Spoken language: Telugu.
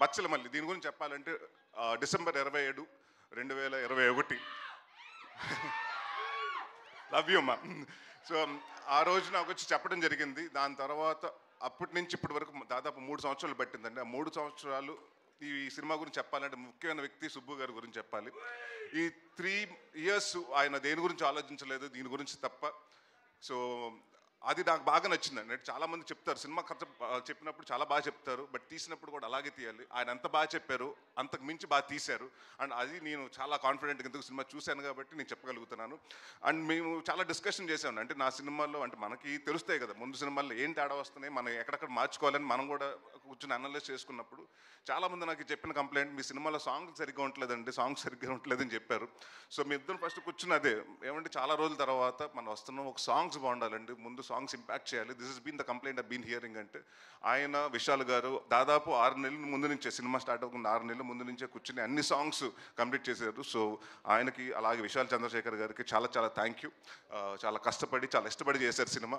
బచ్చలమల్లి దీని గురించి చెప్పాలంటే డిసెంబర్ 27, 2021 లవ్ యూ అమ్మా. సో ఆ రోజు నాకు వచ్చి చెప్పడం జరిగింది. దాని తర్వాత అప్పటి నుంచి ఇప్పటి వరకు దాదాపు 3 సంవత్సరాలు పట్టిందండి. ఆ 3 సంవత్సరాలు ఈ సినిమా గురించి చెప్పాలంటే ముఖ్యమైన వ్యక్తి సుబ్బు గారి గురించి చెప్పాలి. ఈ 3 years ఆయన దేని గురించి ఆలోచించలేదు, దీని గురించి తప్ప. సో అది నాకు బాగా నచ్చిందండి. అంటే చాలామంది చెప్తారు సినిమా కథ చెప్పినప్పుడు చాలా బాగా చెప్తారు, బట్ తీసినప్పుడు కూడా అలాగే తీయాలి. ఆయన ఎంత బాగా చెప్పారు అంతకు మించి బాగా తీశారు. అండ్ అది నేను చాలా కాన్ఫిడెంట్గా ఎందుకు సినిమా చూశాను కాబట్టి నేను చెప్పగలుగుతున్నాను. అండ్ మేము చాలా డిస్కషన్ చేసాము. అంటే నా సినిమాల్లో అంటే మనకి తెలుస్తాయి కదా ముందు సినిమాల్లో ఏం తేడా వస్తున్నాయి, మనం ఎక్కడెక్కడ మార్చుకోవాలని మనం కూడా కూర్చొని అనలైజ్ చేసుకున్నప్పుడు చాలామంది నాకు చెప్పిన కంప్లైంట్, మీ సినిమాలో సాంగ్ సరిగ్గా ఉండలేదండి, సాంగ్ సరిగ్గా ఉండలేదని చెప్పారు. సో మీ ఇద్దరు ఫస్ట్ కూర్చుని అదే ఏమంటే చాలా రోజుల తర్వాత మనం వస్తున్నాం, ఒక సాంగ్స్ బాగుండాలండి, ముందు సాంగ్స్ ఇంపాక్ట్ చేయాలి. This is been the complaint I been hearing. అంటే ఆయన విశాల్ గారు దాదాపు 6 నెలల ముందు నుంచే, సినిమా స్టార్ట్ అవ్వకుండా 6 నెలల ముందు నుంచే కూర్చుని అన్ని సాంగ్స్ కంప్లీట్ చేశారు. సో ఆయనకి అలాగే విశాల్ చంద్రశేఖర్ గారికి చాలా చాలా థ్యాంక్ యూ. చాలా కష్టపడి చాలా ఇష్టపడి చేశారు సినిమా.